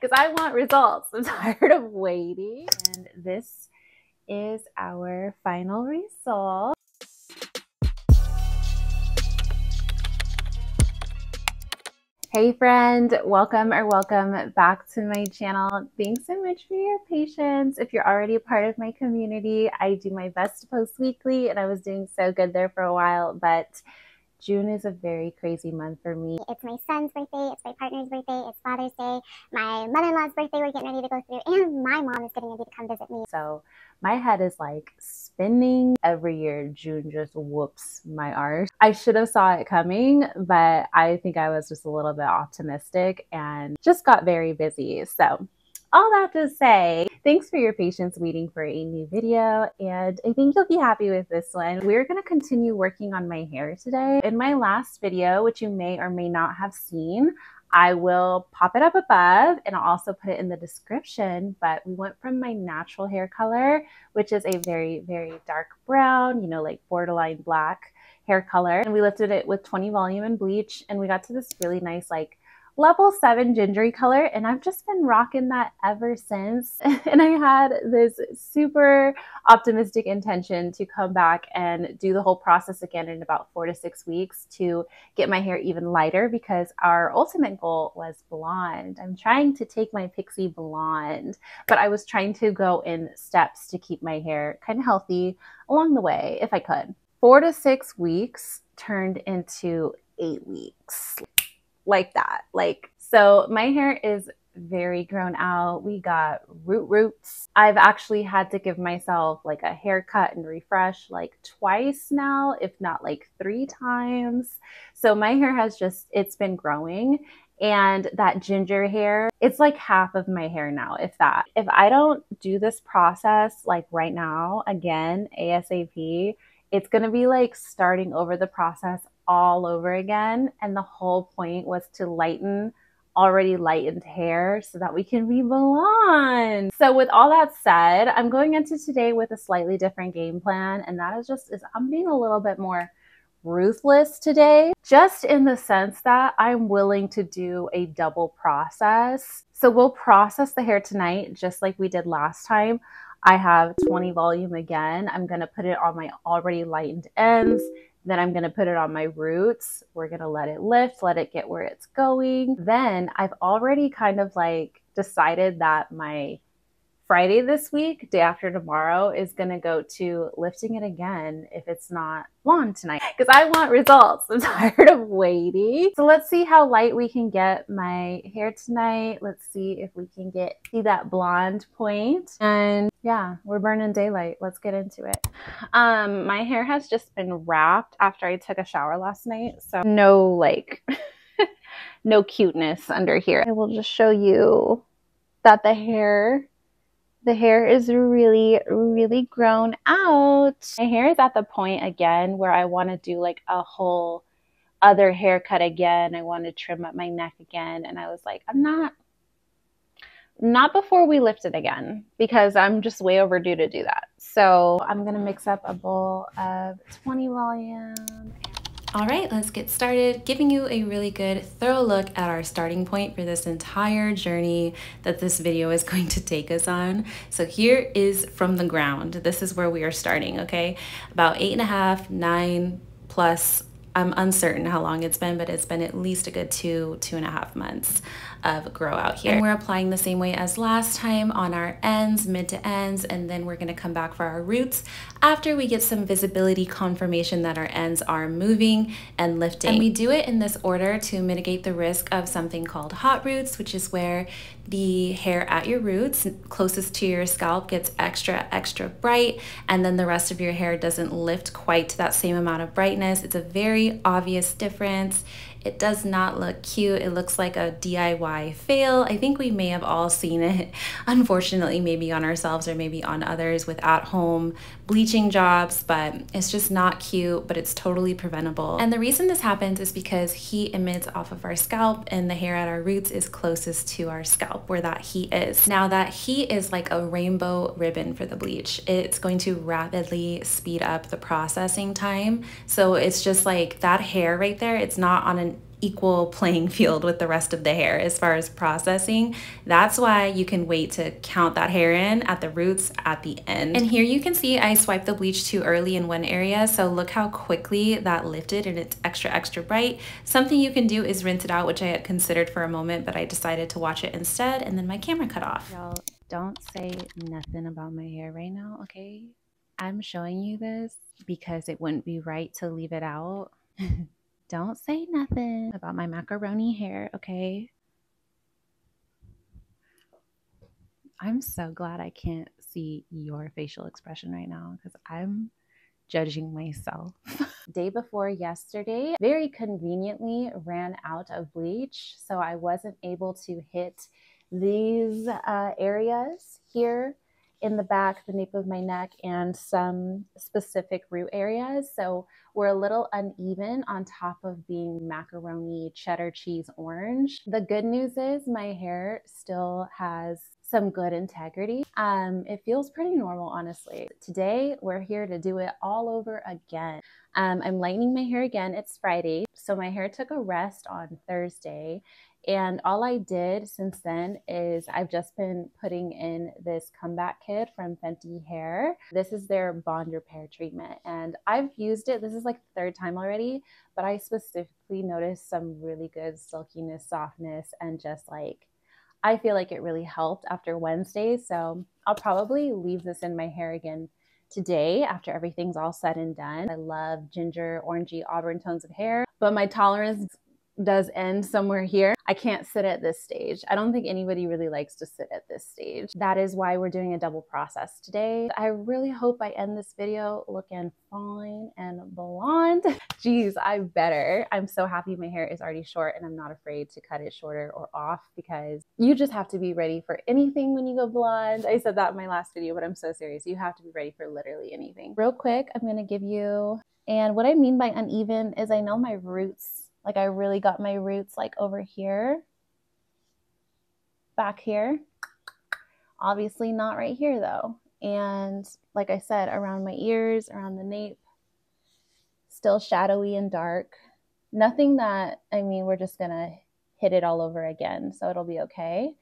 because I want results. I'm tired of waiting. And this is our final result. Hey friend, welcome back to my channel. Thanks so much for your patience. If you're already a part of my community, I do my best to post weekly and I was doing so good there for a while, but June is a very crazy month for me. It's my son's birthday, it's my partner's birthday, it's Father's Day, my mother-in-law's birthday we're getting ready to go through, and my mom is getting ready to come visit me. So my head is like spinning. Every year June just whoops my arse. I should have saw it coming, but I think I was just a little bit optimistic and just got very busy. So all that to say, thanks for your patience waiting for a new video, and I think you'll be happy with this one. We're going to continue working on my hair today. In my last video, which you may or may not have seen, I will pop it up above and I'll also put it in the description, but we went from my natural hair color, which is a very, very dark brown, you know, like borderline black hair color, and we lifted it with 20 volume and bleach, and we got to this really nice like level 7 gingery color, and I've just been rocking that ever since. And I had this super optimistic intention to come back and do the whole process again in about 4 to 6 weeks to get my hair even lighter, because our ultimate goal was blonde. I'm trying to take my pixie blonde, but I was trying to go in steps to keep my hair kind of healthy along the way if I could. 4 to 6 weeks turned into 8 weeks. Like that. So my hair is very grown out. We got roots. I've actually had to give myself like a haircut and refresh like twice now, if not like 3 times. So my hair has just, it's been growing, and that ginger hair, it's like half of my hair now, if that. If I don't do this process like right now, again, ASAP, it's going to be like starting over the process all over again. And the whole point was to lighten already lightened hair so that we can be blonde. So with all that said, I'm going into today with a slightly different game plan, and that is I'm being a little bit more ruthless today, just in the sense that I'm willing to do a double process. So we'll process the hair tonight just like we did last time. I have 20 volume again. I'm going to put it on my already lightened ends. Then I'm going to put it on my roots. We're going to let it lift, let it get where it's going. Then I've already kind of like decided that my Friday this week, day after tomorrow, is going to go to lifting it again if it's not blonde tonight, because I want results. I'm tired of waiting. So let's see how light we can get my hair tonight. Let's see if we can see that blonde point. And yeah, we're burning daylight. Let's get into it. My hair has just been wrapped after I took a shower last night, so no like no cuteness under here. I will just show you that the hair is really, really grown out. My hair is at the point again where I want to do like a whole other haircut again. I want to trim up my neck again. And I was like, I'm not before we lift it again, because I'm just way overdue to do that. So I'm going to mix up a bowl of 20 volume. All right, let's get started, giving you a really good thorough look at our starting point for this entire journey that this video is going to take us on. So here is from the ground. This is where we are starting, okay? About 8.5, 9 plus. I'm uncertain how long it's been, but it's been at least a good 2.5 months of grow out here. And we're applying the same way as last time on our ends, mid to ends, and then we're gonna come back for our roots after we get some visibility confirmation that our ends are moving and lifting. And we do it in this order to mitigate the risk of something called hot roots, which is where the hair at your roots closest to your scalp gets extra bright, and then the rest of your hair doesn't lift quite to that same amount of brightness. It's a very obvious difference. It does not look cute. It looks like a DIY fail. I think we may have all seen it, unfortunately, maybe on ourselves or maybe on others with at-home bleaching jobs, but it's just not cute, but it's totally preventable. And the reason this happens is because heat emits off of our scalp, and the hair at our roots is closest to our scalp where that heat is. Now that heat is like a rainbow ribbon for the bleach. It's going to rapidly speed up the processing time. So it's just like that hair right there, it's not on an equal playing field with the rest of the hair as far as processing. That's why you can wait to count that hair in at the roots at the end. And here you can see I swiped the bleach too early in one area, so look how quickly that lifted and it's extra bright. Something you can do is rinse it out, which I had considered for a moment, but I decided to watch it instead, and then my camera cut off. Y'all, don't say nothing about my hair right now, okay? I'm showing you this because it wouldn't be right to leave it out. Don't say nothing about my macaroni hair, okay? I'm so glad I can't see your facial expression right now because I'm judging myself. Day before yesterday, very conveniently ran out of bleach, so I wasn't able to hit these areas here in the back, the nape of my neck, and some specific root areas. So we're a little uneven on top of being macaroni cheddar cheese orange. The good news is my hair still has some good integrity. It feels pretty normal, honestly. Today, we're here to do it all over again. I'm lightening my hair again. It's Friday, so my hair took a rest on Thursday. And all I did since then is I've just been putting in this comeback kit from Fenty Hair. This is their bond repair treatment. And I've used it. This is like the third time already, but I specifically noticed some really good silkiness, softness, and just like, I feel like it really helped after Wednesday. So I'll probably leave this in my hair again today after everything's all said and done. I love ginger, orangey, auburn tones of hair, but my tolerance does end somewhere here. I can't sit at this stage. I don't think anybody really likes to sit at this stage. That is why we're doing a double process today. I really hope I end this video looking fine and blonde. Geez, I better. I'm so happy my hair is already short and I'm not afraid to cut it shorter or off because you just have to be ready for anything when you go blonde. I said that in my last video, but I'm so serious. You have to be ready for literally anything. Real quick, I'm gonna give you, and what I mean by uneven is I know my roots, like I really got my roots like over here, back here, obviously not right here though. And like I said, around my ears, around the nape, still shadowy and dark. Nothing that, I mean, we're just gonna hit it all over again, so it'll be okay.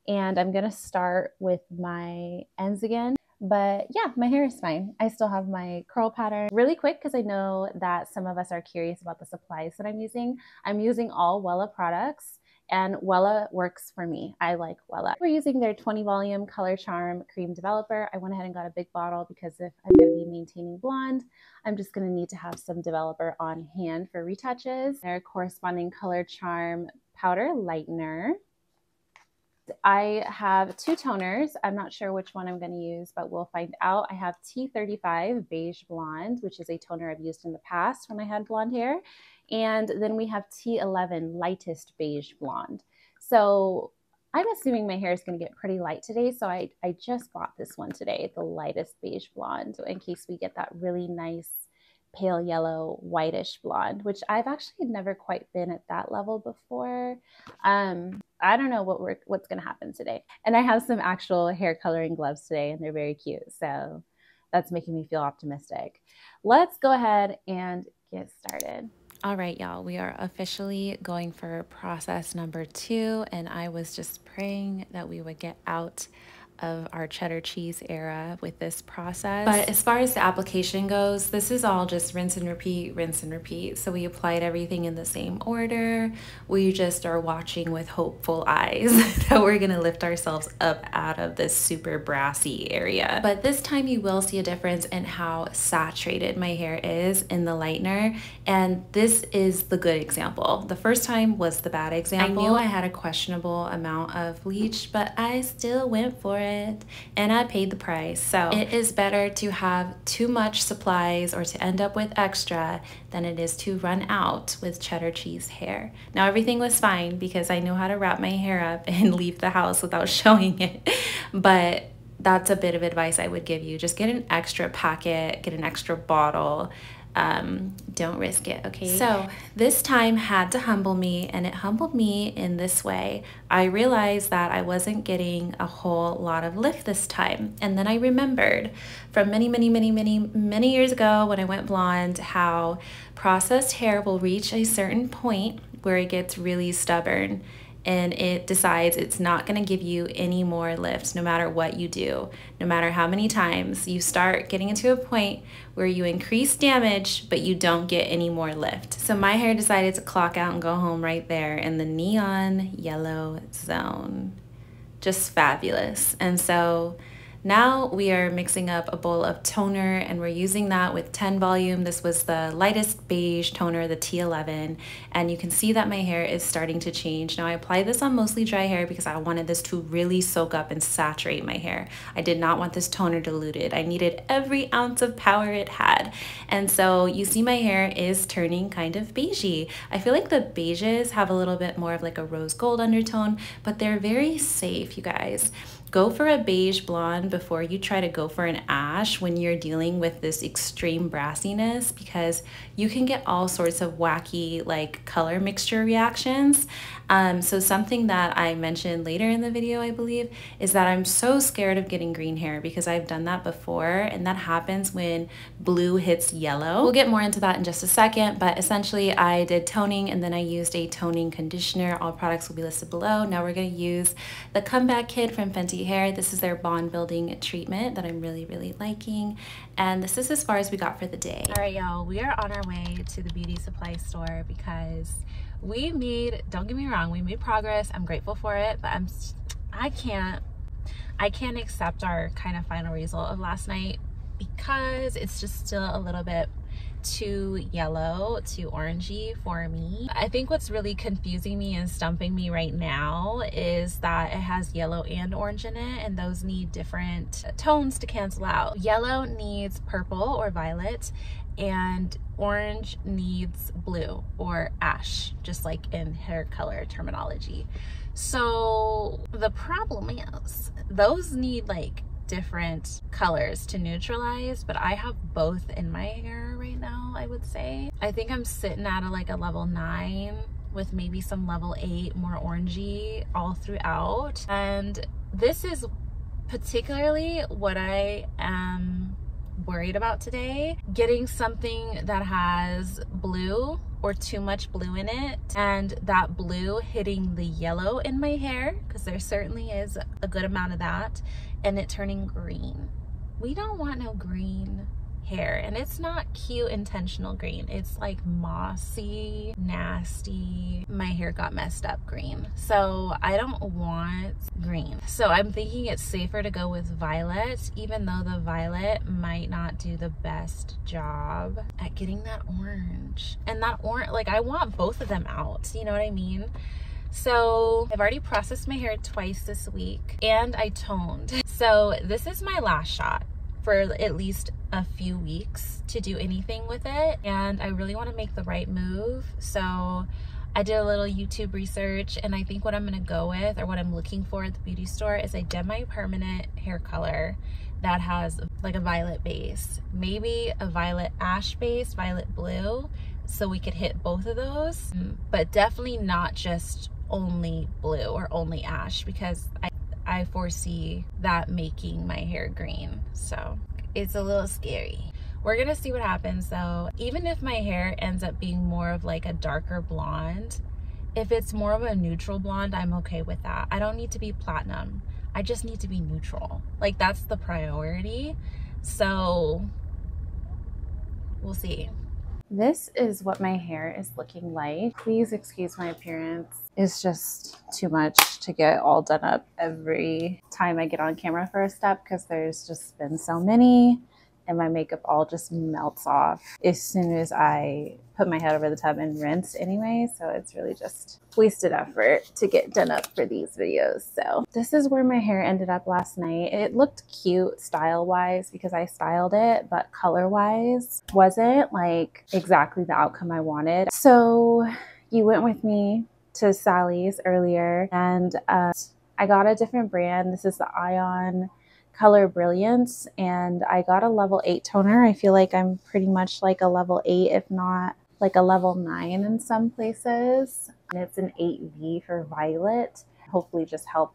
And I'm gonna start with my ends again. But yeah, my hair is fine. I still have my curl pattern. Really quick, because I know that some of us are curious about the supplies that I'm using. I'm using all Wella products, and Wella works for me. I like Wella. We're using their 20 volume Color Charm Cream Developer. I went ahead and got a big bottle because if I'm gonna be maintaining blonde, I'm just gonna need to have some developer on hand for retouches. Their corresponding Color Charm Powder Lightener. I have two toners. I'm not sure which one I'm going to use, but we'll find out. I have T35 Beige Blonde, which is a toner I've used in the past when I had blonde hair. And then we have T11 Lightest Beige Blonde. So I'm assuming my hair is going to get pretty light today. So I just bought this one today, the Lightest Beige Blonde, so in case we get that really nice pale yellow whitish blonde, which I've actually never quite been at that level before. I don't know what's going to happen today. And I have some actual hair coloring gloves today and they're very cute. So that's making me feel optimistic. Let's go ahead and get started. All right, y'all, we are officially going for process number 2. And I was just praying that we would get out of our cheddar cheese era with this process. But as far as the application goes, this is all just rinse and repeat, rinse and repeat. So we applied everything in the same order. We just are watching with hopeful eyes that we're gonna lift ourselves up out of this super brassy area. But this time you will see a difference in how saturated my hair is in the lightener. And this is the good example. The first time was the bad example. I knew I had a questionable amount of bleach, but I still went for it. And I paid the price. So it is better to have too much supplies or to end up with extra than it is to run out with cheddar cheese hair. Now everything was fine because I knew how to wrap my hair up and leave the house without showing it. But that's a bit of advice I would give you. Just get an extra packet, get an extra bottle. Don't risk it, okay? So this time had to humble me, and it humbled me in this way. I realized that I wasn't getting a whole lot of lift this time. And then I remembered from many years ago when I went blonde how processed hair will reach a certain point where it gets really stubborn and it decides it's not going to give you any more lift no matter what you do. No matter how many times you start getting into a point where you increase damage but you don't get any more lift. So my hair decided to clock out and go home right there in the neon yellow zone. Just fabulous. And so now we are mixing up a bowl of toner and we're using that with 10 volume. This was the lightest beige toner, the T11, and you can see that my hair is starting to change. Now I applied this on mostly dry hair because I wanted this to really soak up and saturate my hair. I did not want this toner diluted. I needed every ounce of power it had. And so you see my hair is turning kind of beigey. I feel like the beiges have a little bit more of like a rose gold undertone, but they're very safe, you guys. Go for a beige blonde before you try to go for an ash when you're dealing with this extreme brassiness, because you can get all sorts of wacky like color mixture reactions. So something that I mentioned later in the video, I believe, is that I'm so scared of getting green hair because I've done that before, and that happens when blue hits yellow. We'll get more into that in just a second, but essentially I did toning and then I used a toning conditioner. All products will be listed below. Now we're going to use the Comeback Kit from Fenty Hair. This is their bond building treatment that I'm really liking, and this is as far as we got for the day. All right, y'all, we are on our way to the beauty supply store because we made, don't get me wrong, we made progress. I'm grateful for it, but I can't accept our kind of final result of last night because it's just still a little bit too yellow, too orangey for me. I think what's really confusing me and stumping me right now is that it has yellow and orange in it, and those need different tones to cancel out. Yellow needs purple or violet, and orange needs blue or ash, just like in hair color terminology. So the problem is those need like different colors to neutralize, but I have both in my hair right now, I would say. I think I'm sitting at like a level 9 with maybe some level 8 more orangey all throughout, and this is particularly what I am worried about today. Getting something that has blue or too much blue in it, and that blue hitting the yellow in my hair, because there certainly is a good amount of that, and it turning green. We don't want no green hair, and it's not cute intentional green. It's like mossy, nasty, my hair got messed up green. So I don't want green. So I'm thinking it's safer to go with violet, even though the violet might not do the best job at getting that orange. And that orange, like, I want both of them out, you know what I mean? So I've already processed my hair twice this week and I toned. So this is my last shot for at least a few weeks to do anything with it, and I really want to make the right move. So I did a little YouTube research, and I think what I'm going to go with, or what I'm looking for at the beauty store, is a demi-permanent hair color that has like a violet base, maybe a violet ash base, violet blue, so we could hit both of those, but definitely not just only blue or only ash, because I foresee that making my hair green. So it's a little scary. We're gonna see what happens though. Even if my hair ends up being more of like a darker blonde, if it's more of a neutral blonde, I'm okay with that. I don't need to be platinum. I just need to be neutral. Like, that's the priority. So we'll see. This is what my hair is looking like. Please excuse my appearance. It's just too much to get all done up every time I get on camera for a step, because there's just been so many, and my makeup all just melts off as soon as I put my head over the tub and rinse anyway. So it's really just wasted effort to get done up for these videos. So this is where my hair ended up last night. It looked cute style wise because I styled it, but color wise wasn't like exactly the outcome I wanted. So you went with me to Sally's earlier, and I got a different brand. This is the Ion Color Brilliance, and I got a level 8 toner. I feel like I'm pretty much like a level 8, if not like a level 9 in some places. And it's an 8V for violet. Hopefully just help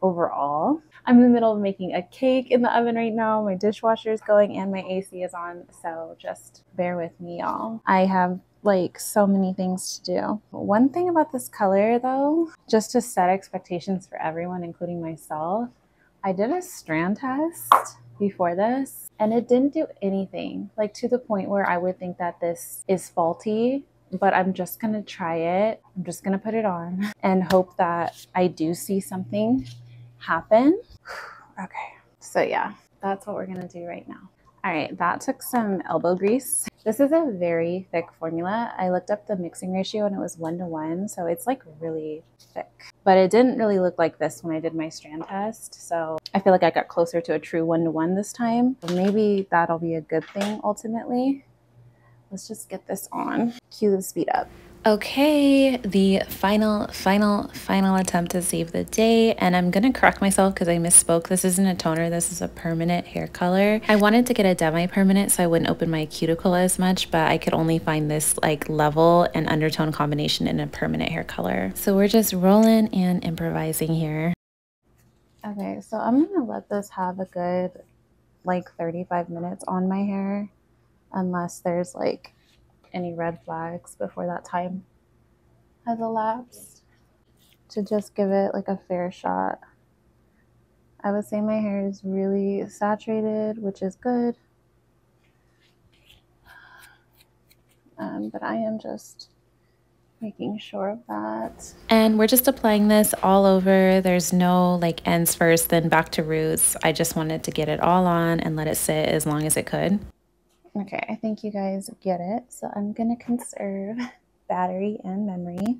overall. I'm in the middle of making a cake in the oven right now. My dishwasher is going and my AC is on, so just bear with me, y'all. I have like so many things to do. One thing about this color though, just to set expectations for everyone, including myself, I did a strand test before this and it didn't do anything, like to the point where I would think that this is faulty, but I'm just gonna try it. I'm just gonna put it on and hope that I do see something happen. Okay, so yeah, that's what we're gonna do right now. All right, that took some elbow grease. This is a very thick formula. I looked up the mixing ratio and it was 1:1, so it's like really thick. But it didn't really look like this when I did my strand test, so I feel like I got closer to a true 1:1 this time. So maybe that'll be a good thing ultimately. Let's just get this on. Cue the speed up. Okay, the final attempt to save the day, and I'm gonna correct myself because I misspoke. This isn't a toner, this is a permanent hair color. I wanted to get a demi-permanent so I wouldn't open my cuticle as much, but I could only find this like level and undertone combination in a permanent hair color. So we're just rolling and improvising here. Okay, so I'm gonna let this have a good like 35 minutes on my hair, unless there's like any red flags before that time has elapsed, to just give it like a fair shot. I would say my hair is really saturated, which is good, but I am just making sure of that. And we're just applying this all over. There's no like ends first then back to roots. I just wanted to get it all on and let it sit as long as it could. Okay, I think you guys get it. So I'm gonna conserve battery and memory,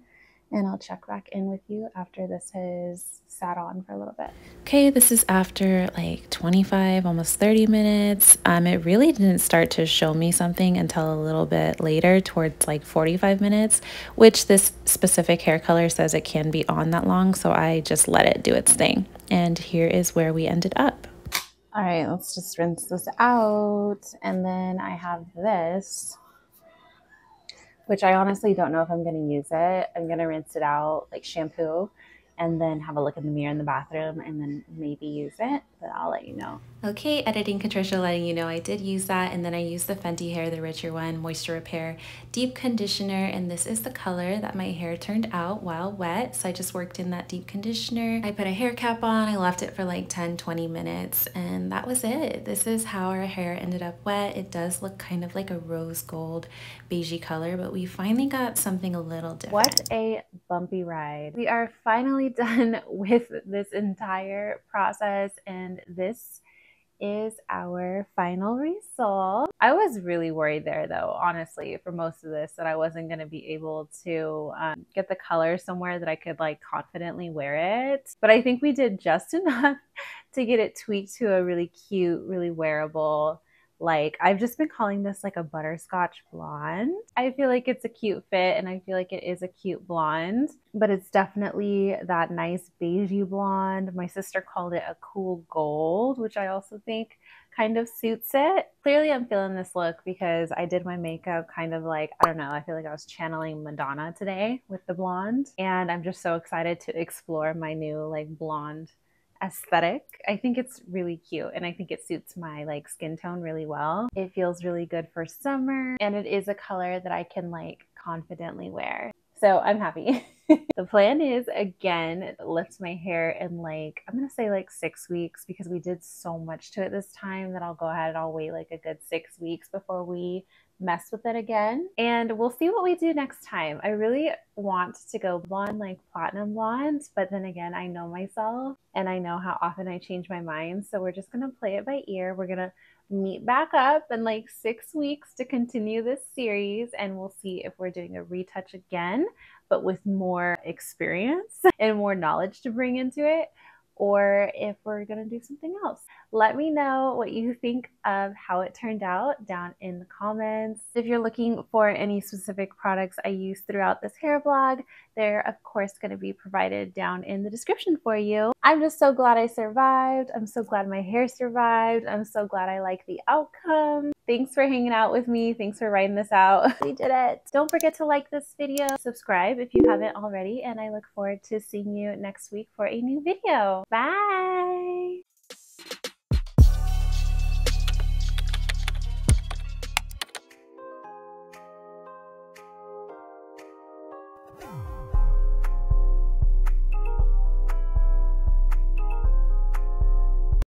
and I'll check back in with you after this has sat on for a little bit. Okay, this is after like 25, almost 30 minutes. It really didn't start to show me something until a little bit later, towards like 45 minutes, which this specific hair color says it can be on that long, so I just let it do its thing. And here is where we ended up. All right, let's just rinse this out. And then I have this, which I honestly don't know if I'm going to use it. I'm going to rinse it out like shampoo and then have a look in the mirror in the bathroom and then maybe use it, but I'll let you know. Okay, editing Katricia letting you know I did use that, and then I used the Fenty hair, the richer one, Moisture Repair Deep Conditioner, and this is the color that my hair turned out while wet, so I just worked in that deep conditioner. I put a hair cap on, I left it for like 10-20 minutes, and that was it. This is how our hair ended up wet. It does look kind of like a rose gold beigey color, but we finally got something a little different. What a bumpy ride. We are finally done with this entire process, and this is our final result. I was really worried there though, honestly, for most of this, that I wasn't going to be able to get the color somewhere that I could like confidently wear it. But I think we did just enough to get it tweaked to a really cute, really wearable, like I've just been calling this like a butterscotch blonde. I feel like it's a cute fit and I feel like it is a cute blonde, but it's definitely that nice beigey blonde. My sister called it a cool gold, which I also think kind of suits it. Clearly I'm feeling this look because I did my makeup kind of like, I don't know, I feel like I was channeling Madonna today with the blonde, and I'm just so excited to explore my new like blonde aesthetic. I think it's really cute and I think it suits my like skin tone really well. It feels really good for summer and it is a color that I can like confidently wear. So I'm happy. The plan is, again, lift my hair in like, I'm gonna say like 6 weeks, because we did so much to it this time that I'll go ahead and I'll wait like a good 6 weeks before we mess with it again. And we'll see what we do next time. I really want to go blonde, like platinum blonde, but then again, I know myself and I know how often I change my mind. So we're just gonna play it by ear. We're gonna meet back up in like 6 weeks to continue this series, and we'll see if we're doing a retouch again, but with more experience and more knowledge to bring into it, or if we're gonna do something else. Let me know what you think of how it turned out down in the comments. If you're looking for any specific products I use throughout this hair vlog, they're of course gonna be provided down in the description for you. I'm just so glad I survived. I'm so glad my hair survived. I'm so glad I like the outcome. Thanks for hanging out with me. Thanks for writing this out. We did it. Don't forget to like this video, subscribe if you haven't already, and I look forward to seeing you next week for a new video. Bye.